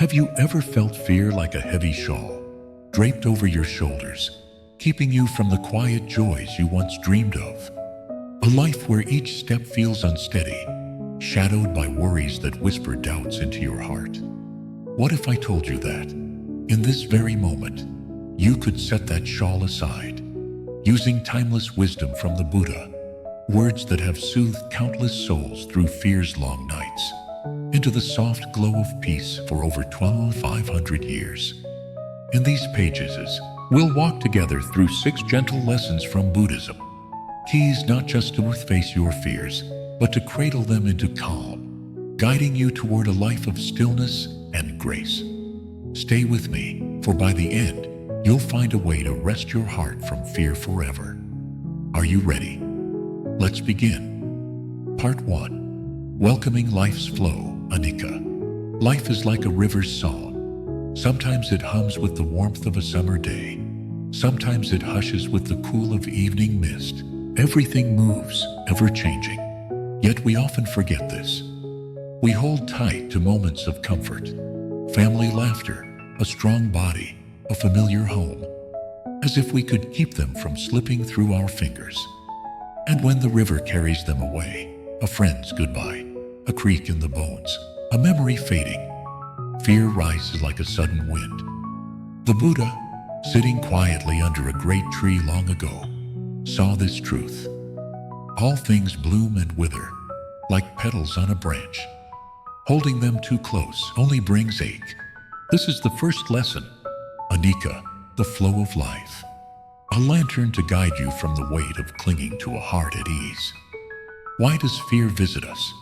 Have you ever felt fear like a heavy shawl, draped over your shoulders, keeping you from the quiet joys you once dreamed of? A life where each step feels unsteady, shadowed by worries that whisper doubts into your heart. What if I told you that, in this very moment, you could set that shawl aside, using timeless wisdom from the Buddha, words that have soothed countless souls through fear's long nights, into the soft glow of peace for over 2,500 years. In these pages, we'll walk together through 6 gentle lessons from Buddhism, keys not just to face your fears, but to cradle them into calm, guiding you toward a life of stillness and grace. Stay with me, for by the end, you'll find a way to rest your heart from fear forever. Are you ready? Let's begin. Part 1. Welcoming life's flow, Anicca. Life is like a river's song. Sometimes it hums with the warmth of a summer day. Sometimes it hushes with the cool of evening mist. Everything moves, ever-changing. Yet we often forget this. We hold tight to moments of comfort, family laughter, a strong body, a familiar home, as if we could keep them from slipping through our fingers. And when the river carries them away, a friend's goodbye, a creak in the bones, a memory fading, fear rises like a sudden wind. The Buddha, sitting quietly under a great tree long ago, saw this truth. All things bloom and wither, like petals on a branch. Holding them too close only brings ache. This is the first lesson, Anicca, the flow of life. A lantern to guide you from the weight of clinging to a heart at ease. Why does fear visit us?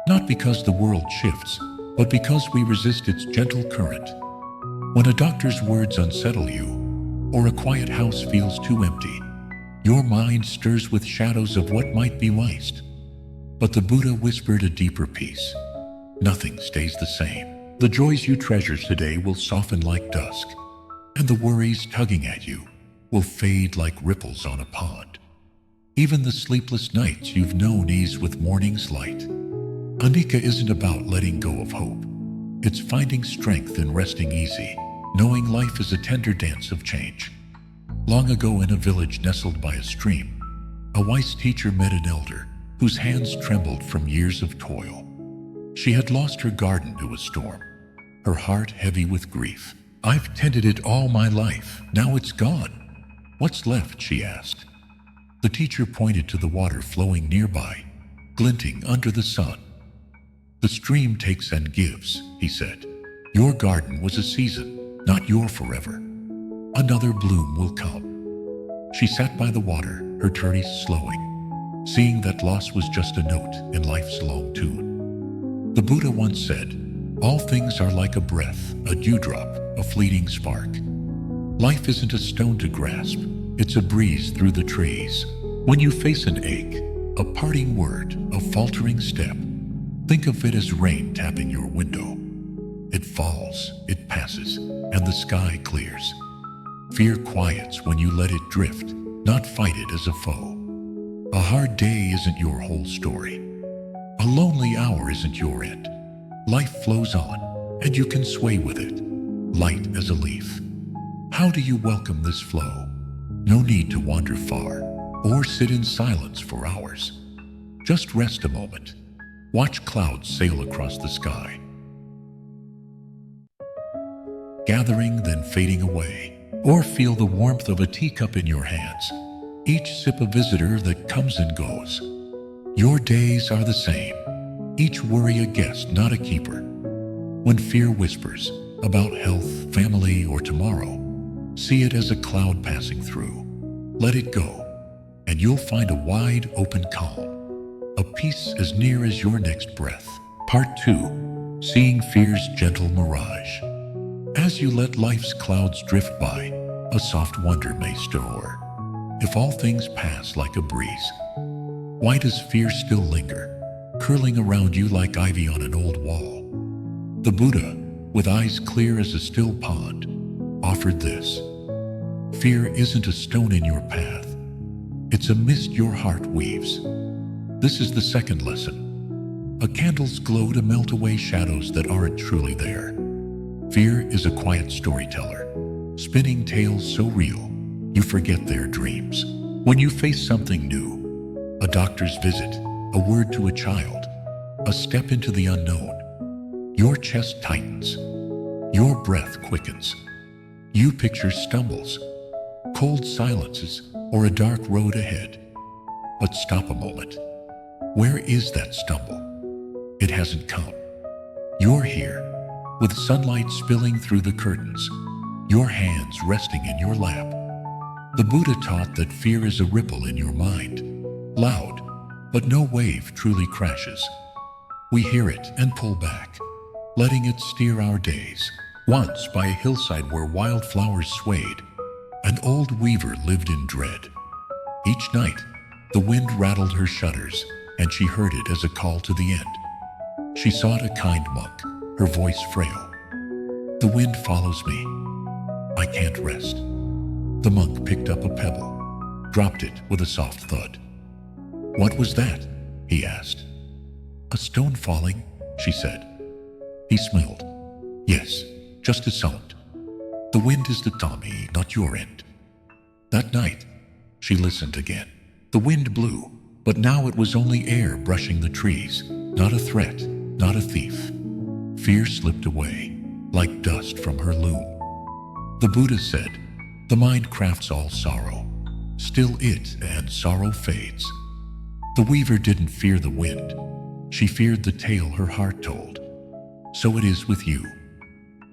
Not because the world shifts, but because we resist its gentle current. When a doctor's words unsettle you, or a quiet house feels too empty, your mind stirs with shadows of what might be lost. But the Buddha whispered a deeper peace. Nothing stays the same. The joys you treasure today will soften like dusk, and the worries tugging at you will fade like ripples on a pond. Even the sleepless nights you've known ease with morning's light. Anicca isn't about letting go of hope. It's finding strength in resting easy, knowing life is a tender dance of change. Long ago in a village nestled by a stream, a wise teacher met an elder whose hands trembled from years of toil. She had lost her garden to a storm, her heart heavy with grief. "I've tended it all my life, now it's gone. What's left?" she asked. The teacher pointed to the water flowing nearby, glinting under the sun. "The stream takes and gives," he said. "Your garden was a season, not your forever. Another bloom will come." She sat by the water, her turnies slowing, seeing that loss was just a note in life's long tune. The Buddha once said, "All things are like a breath, a dewdrop, a fleeting spark." Life isn't a stone to grasp, it's a breeze through the trees. When you face an ache, a parting word, a faltering step, think of it as rain tapping your window. It falls, it passes, and the sky clears. Fear quiets when you let it drift, not fight it as a foe. A hard day isn't your whole story. A lonely hour isn't your end. Life flows on, and you can sway with it, light as a leaf. How do you welcome this flow? No need to wander far, or sit in silence for hours. Just rest a moment. Watch clouds sail across the sky, gathering then fading away, or feel the warmth of a teacup in your hands, each sip a visitor that comes and goes. Your days are the same, each worry a guest, not a keeper. When fear whispers about health, family, or tomorrow, see it as a cloud passing through. Let it go, and you'll find a wide open calm, a peace as near as your next breath. Part 2. Seeing fear's gentle mirage. As you let life's clouds drift by, a soft wonder may stir. If all things pass like a breeze, why does fear still linger, curling around you like ivy on an old wall? The Buddha, with eyes clear as a still pond, offered this. Fear isn't a stone in your path. It's a mist your heart weaves. This is the second lesson. A candle's glow to melt away shadows that aren't truly there. Fear is a quiet storyteller, spinning tales so real, you forget their dreams. When you face something new, a doctor's visit, a word to a child, a step into the unknown, your chest tightens, your breath quickens. You picture stumbles, cold silences, or a dark road ahead. But stop a moment. Where is that stumble? It hasn't come. You're here, with sunlight spilling through the curtains, your hands resting in your lap. The Buddha taught that fear is a ripple in your mind, loud, but no wave truly crashes. We hear it and pull back, letting it steer our days. Once, by a hillside where wildflowers swayed, an old weaver lived in dread. Each night, the wind rattled her shutters, and she heard it as a call to the end. She sought a kind monk, her voice frail. The wind follows me. I can't rest. The monk picked up a pebble, dropped it with a soft thud. What was that? He asked. A stone falling, she said. He smiled. Yes, just a sound. The wind is the Tommy, not your end. That night, she listened again. The wind blew, but now it was only air brushing the trees, not a threat, not a thief. Fear slipped away, like dust from her loom. The Buddha said, the mind crafts all sorrow. Still it and sorrow fades. The weaver didn't fear the wind. She feared the tale her heart told. So it is with you.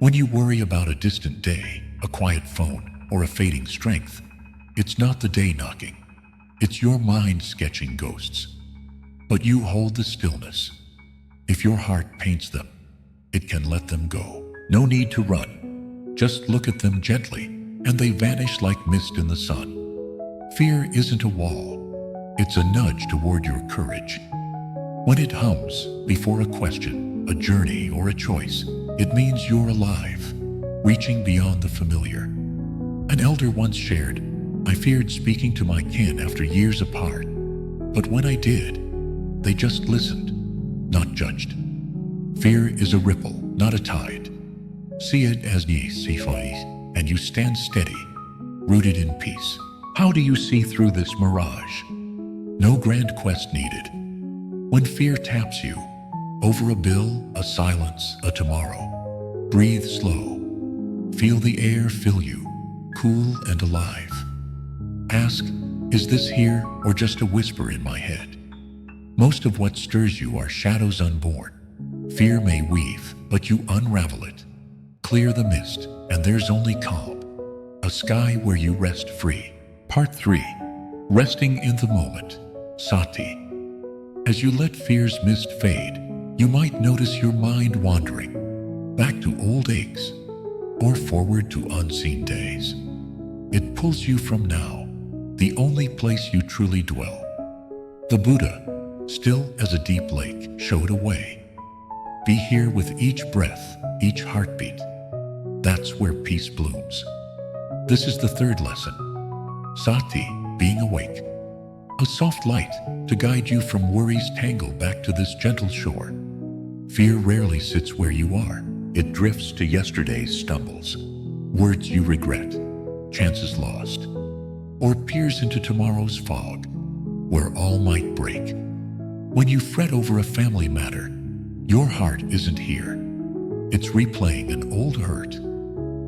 When you worry about a distant day, a quiet phone, or a fading strength, it's not the day knocking. It's your mind sketching ghosts. But you hold the stillness. If your heart paints them, it can let them go. No need to run. Just look at them gently, and they vanish like mist in the sun. Fear isn't a wall. It's a nudge toward your courage. When it hums before a question, a journey, or a choice, it means you're alive, reaching beyond the familiar. An elder once shared, I feared speaking to my kin after years apart, but when I did, they just listened, not judged. Fear is a ripple, not a tide. See it as and you stand steady, rooted in peace. How do you see through this mirage? No grand quest needed. When fear taps you, over a bill, a silence, a tomorrow, breathe slow. Feel the air fill you, cool and alive. Ask, is this here or just a whisper in my head? Most of what stirs you are shadows unborn. Fear may weave, but you unravel it. Clear the mist, and there's only calm. A sky where you rest free. Part 3. Resting in the moment. Sati. As you let fear's mist fade, you might notice your mind wandering, back to old aches, or forward to unseen days. It pulls you from now, the only place you truly dwell. The Buddha, still as a deep lake, showed a way. Be here with each breath, each heartbeat. That's where peace blooms. This is the third lesson. Sati, being awake. A soft light to guide you from worry's tangle back to this gentle shore. Fear rarely sits where you are. It drifts to yesterday's stumbles, words you regret, chances lost, or peers into tomorrow's fog, where all might break. When you fret over a family matter, your heart isn't here. It's replaying an old hurt,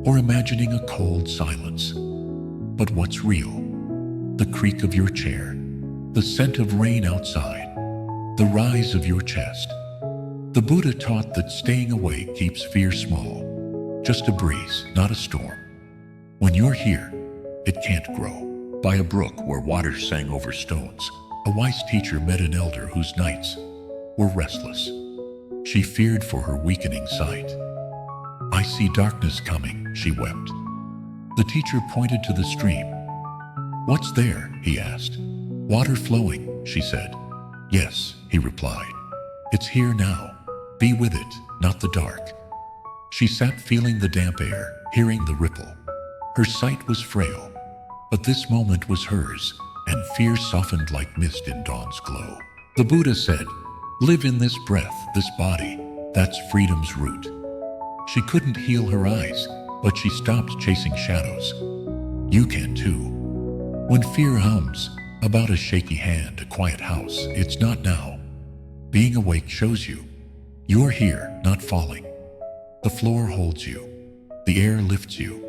or imagining a cold silence. But what's real? The creak of your chair, the scent of rain outside, the rise of your chest. The Buddha taught that staying awake keeps fear small, just a breeze, not a storm. When you're here, it can't grow. By a brook where water sang over stones, a wise teacher met an elder whose nights were restless. She feared for her weakening sight. I see darkness coming, she wept. The teacher pointed to the stream. What's there? He asked. Water flowing, she said. Yes, he replied. It's here now. Be with it, not the dark. She sat feeling the damp air, hearing the ripple. Her sight was frail, but this moment was hers, and fear softened like mist in dawn's glow. The Buddha said, live in this breath, this body, that's freedom's root. She couldn't heal her eyes, but she stopped chasing shadows. You can too. When fear hums about a shaky hand, a quiet house, it's not now. Being awake shows you you're here, not falling. The floor holds you. The air lifts you.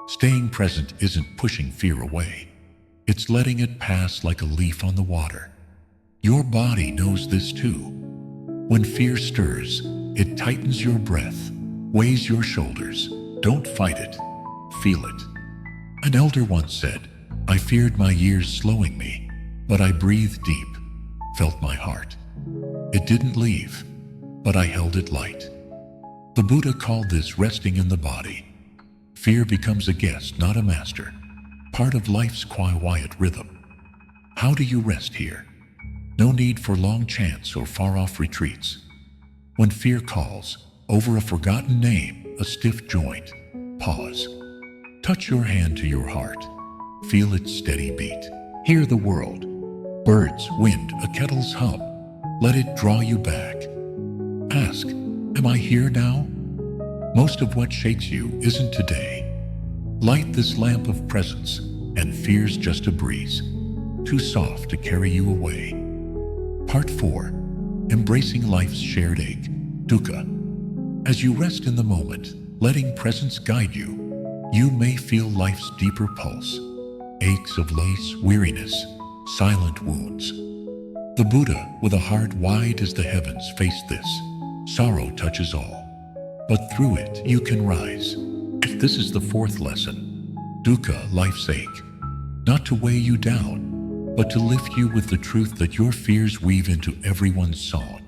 Staying present isn't pushing fear away. It's letting it pass like a leaf on the water. Your body knows this too. When fear stirs, it tightens your breath, weighs your shoulders. Don't fight it. Feel it. An elder once said, I feared my years slowing me, but I breathed deep, felt my heart. It didn't leave, but I held it light. The Buddha called this resting in the body. Fear becomes a guest, not a master, part of life's quiet rhythm. How do you rest here? No need for long chants or far-off retreats. When fear calls, over a forgotten name, a stiff joint, pause. Touch your hand to your heart. Feel its steady beat. Hear the world. Birds, wind, a kettle's hum. Let it draw you back. Ask, am I here now? Most of what shakes you isn't today. Light this lamp of presence, and fear's just a breeze, too soft to carry you away. Part 4. Embracing life's shared ache, dukkha. As you rest in the moment, letting presence guide you, you may feel life's deeper pulse, aches of lace, weariness, silent wounds. The Buddha, with a heart wide as the heavens, faced this. Sorrow touches all, but through it you can rise. This is the 4th lesson. Dukkha, life's ache. Not to weigh you down, but to lift you with the truth that your fears weave into everyone's song.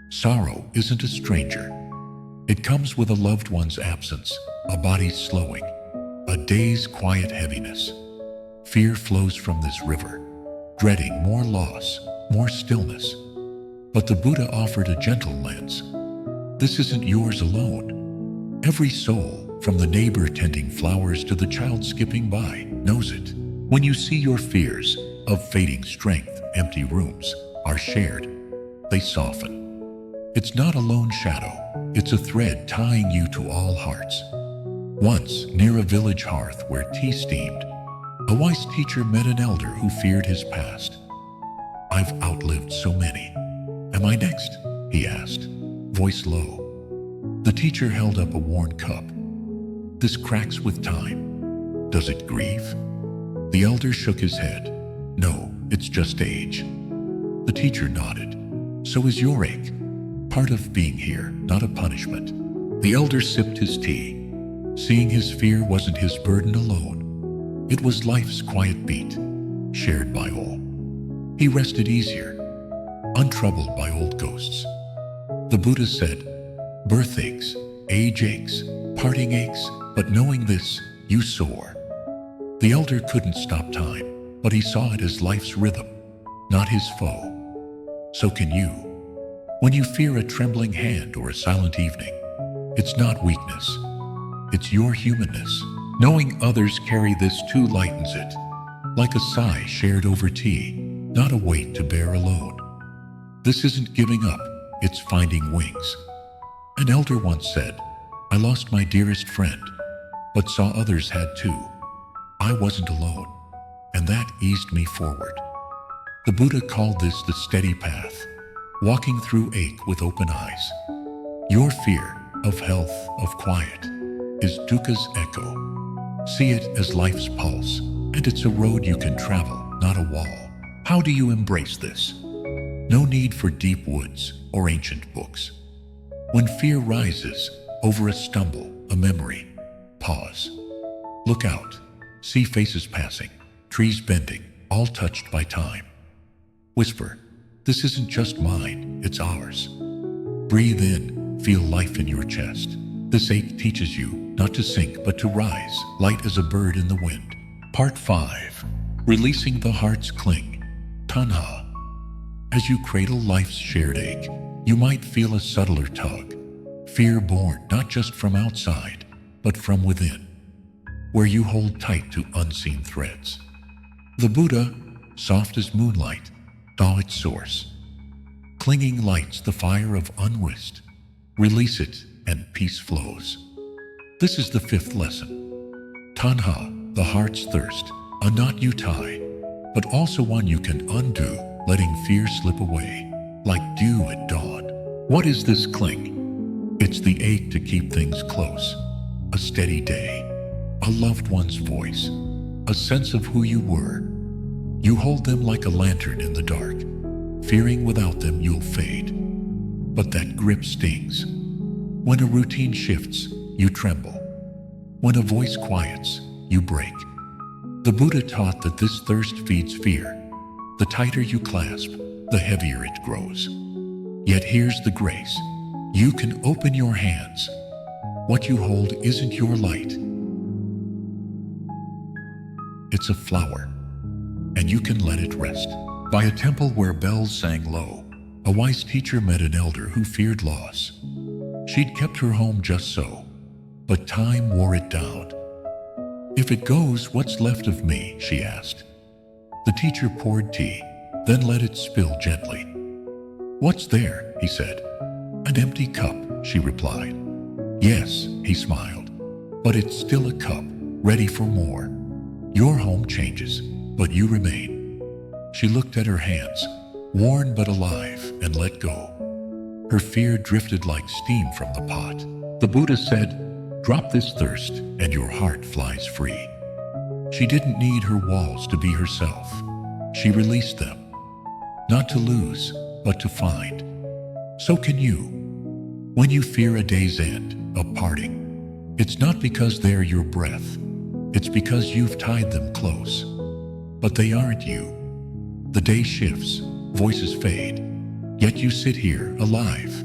Sorrow isn't a stranger. It comes with a loved one's absence, a body's slowing, a day's quiet heaviness. Fear flows from this river, dreading more loss, more stillness. But the Buddha offered a gentle lens. This isn't yours alone. Every soul, from the neighbor tending flowers to the child skipping by, knows it. When you see your fears of fading strength, empty rooms, are shared, they soften. It's not a lone shadow, it's a thread tying you to all hearts. Once, near a village hearth where tea steamed, a wise teacher met an elder who feared his past. I've outlived so many. Am I next? He asked, voice low. The teacher held up a worn cup. This cracks with time. Does it grieve? The elder shook his head. No, it's just age. The teacher nodded. So is your ache. Part of being here, not a punishment. The elder sipped his tea. Seeing his fear wasn't his burden alone. It was life's quiet beat, shared by all. He rested easier, untroubled by old ghosts. The Buddha said, birth aches, age aches, parting aches, but knowing this, you soar. The elder couldn't stop time, but he saw it as life's rhythm, not his foe. So can you. When you fear a trembling hand or a silent evening, it's not weakness. It's your humanness. Knowing others carry this too lightens it, like a sigh shared over tea, not a weight to bear alone. This isn't giving up, it's finding wings. An elder once said, I lost my dearest friend, but saw others had too. I wasn't alone, and that eased me forward. The Buddha called this the steady path, walking through ache with open eyes. Your fear of health, of quiet, is dukkha's echo. See it as life's pulse, and it's a road you can travel, not a wall. How do you embrace this? No need for deep woods or ancient books. When fear rises over a stumble, a memory, pause. Look out, see faces passing, trees bending, all touched by time. Whisper, this isn't just mine, it's ours. Breathe in, feel life in your chest. This ache teaches you not to sink but to rise, light as a bird in the wind. Part 5. Releasing the heart's cling, tanha. As you cradle life's shared ache, you might feel a subtler tug. Fear born not just from outside, but from within, where you hold tight to unseen threads. The Buddha, soft as moonlight, saw its source. Clinging lights the fire of unrest. Release it, and peace flows. This is the fifth lesson. Tanha, the heart's thirst, a knot you tie, but also one you can undo, letting fear slip away, like dew at dawn. What is this cling? It's the ache to keep things close, a steady day, a loved one's voice, a sense of who you were. You hold them like a lantern in the dark, fearing without them you'll fade. But that grip stings. When a routine shifts, you tremble. When a voice quiets, you break. The Buddha taught that this thirst feeds fear. The tighter you clasp, the heavier it grows. Yet here's the grace. You can open your hands. What you hold isn't your light. It's a flower, and you can let it rest. By a temple where bells sang low, a wise teacher met an elder who feared loss. She'd kept her home just so, but time wore it down. "If it goes, what's left of me?" she asked. The teacher poured tea, then let it spill gently. "What's there?" he said. "An empty cup," she replied. "Yes," he smiled, "but it's still a cup, ready for more. Your home changes, but you remain." She looked at her hands, worn but alive, and let go. Her fear drifted like steam from the pot. The Buddha said, "Drop this thirst, and your heart flies free." She didn't need her walls to be herself. She released them, not to lose, but to find. So can you. When you fear a day's end, a parting, it's not because they're your breath. It's because you've tied them close. But they aren't you. The day shifts, voices fade, yet you sit here alive.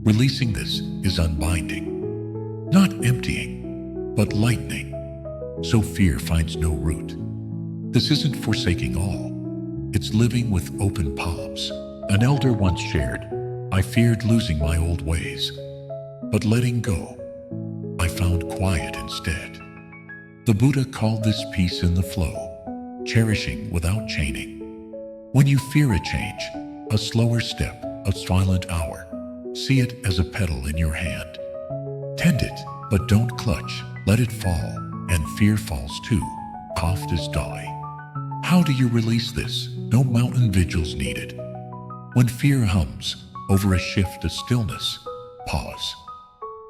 Releasing this is unbinding, not emptying, but lightening, so fear finds no root. This isn't forsaking all. It's living with open palms. An elder once shared, "I feared losing my old ways, but letting go, I found quiet instead." The Buddha called this peace in the flow, cherishing without chaining. When you fear a change, a slower step, a silent hour, see it as a petal in your hand. Tend it, but don't clutch. Let it fall, and fear falls too, soft as die. How do you release this? No mountain vigils needed. When fear hums over a shift to stillness, pause.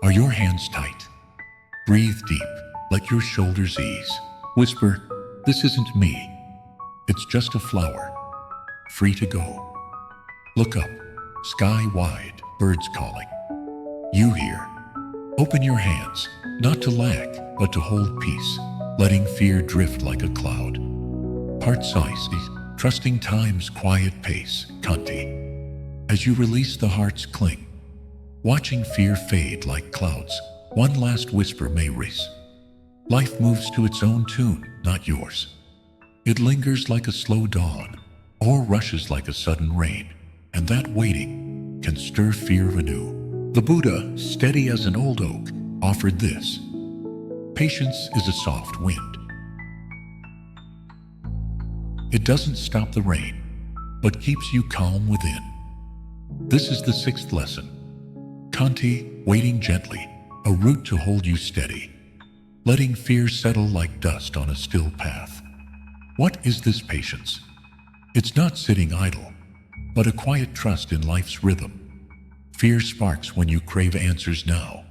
Are your hands tight? Breathe deep. Let your shoulders ease. Whisper, "This isn't me. It's just a flower, free to go." Look up, sky wide, birds calling. You hear. Open your hands, not to lack, but to hold peace, letting fear drift like a cloud. Heart size, trusting time's quiet pace, Kanti. As you release the heart's cling, watching fear fade like clouds, one last whisper may race. Life moves to its own tune, not yours. It lingers like a slow dawn, or rushes like a sudden rain, and that waiting can stir fear anew. The Buddha, steady as an old oak, offered this. Patience is a soft wind. It doesn't stop the rain, but keeps you calm within. This is the sixth lesson. Kanti, waiting gently, a root to hold you steady, letting fear settle like dust on a still path. What is this patience? It's not sitting idle, but a quiet trust in life's rhythm. Fear sparks when you crave answers now,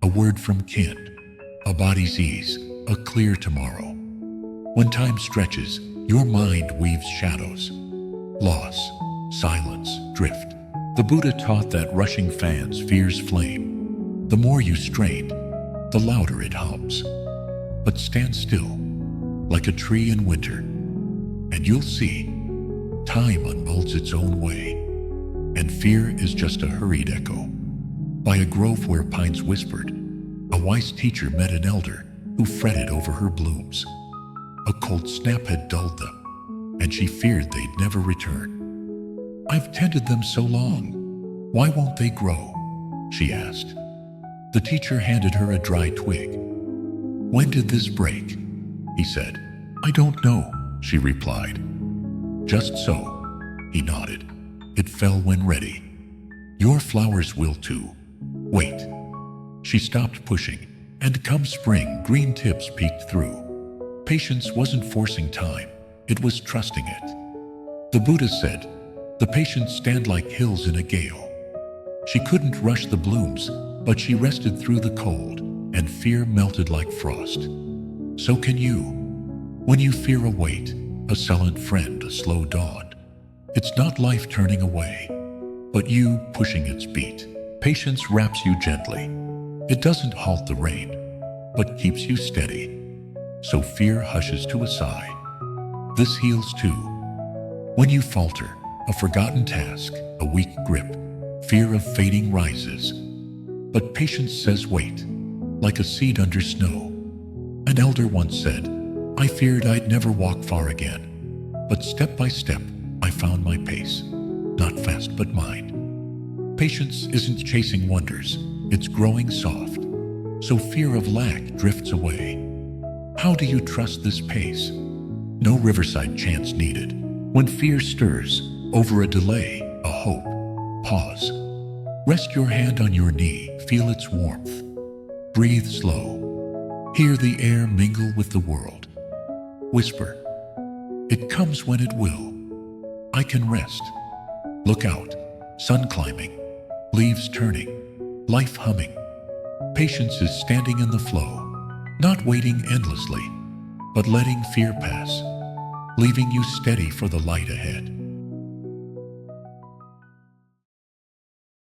a word from kin, a body's ease, a clear tomorrow. When time stretches, your mind weaves shadows, loss, silence, drift. The Buddha taught that rushing fans fear's flame. The more you strain, the louder it hums. But stand still, like a tree in winter, and you'll see time unfolds its own way, and fear is just a hurried echo. By a grove where pines whispered, a wise teacher met an elder who fretted over her blooms. A cold snap had dulled them, and she feared they'd never return. "I've tended them so long. Why won't they grow?" she asked. The teacher handed her a dry twig. "When did this break?" he said. "I don't know," she replied. "Just so," he nodded. "It fell when ready. Your flowers will too. Wait, She stopped pushing, and come spring, green tips peeked through. Patience wasn't forcing time, it was trusting it. The Buddha said, "The patients stand like hills in a gale." She couldn't rush the blooms, but she rested through the cold, and fear melted like frost. So can you. When you fear a weight, a silent friend, a slow dawn, it's not life turning away, but you pushing its beat. Patience wraps you gently. It doesn't halt the rain, but keeps you steady. So fear hushes to a sigh. This heals too. When you falter, a forgotten task, a weak grip, fear of fading rises. But patience says wait, like a seed under snow. An elder once said, "I feared I'd never walk far again. But step by step, I found my pace. Not fast, but mine." Patience isn't chasing wonders, it's growing soft. So fear of lack drifts away. How do you trust this pace? No riverside chants needed. When fear stirs, over a delay, a hope, pause. Rest your hand on your knee, feel its warmth. Breathe slow. Hear the air mingle with the world. Whisper, "It comes when it will. I can rest." Look out, sun climbing, leaves turning, life humming. Patience is standing in the flow, not waiting endlessly, but letting fear pass, leaving you steady for the light ahead.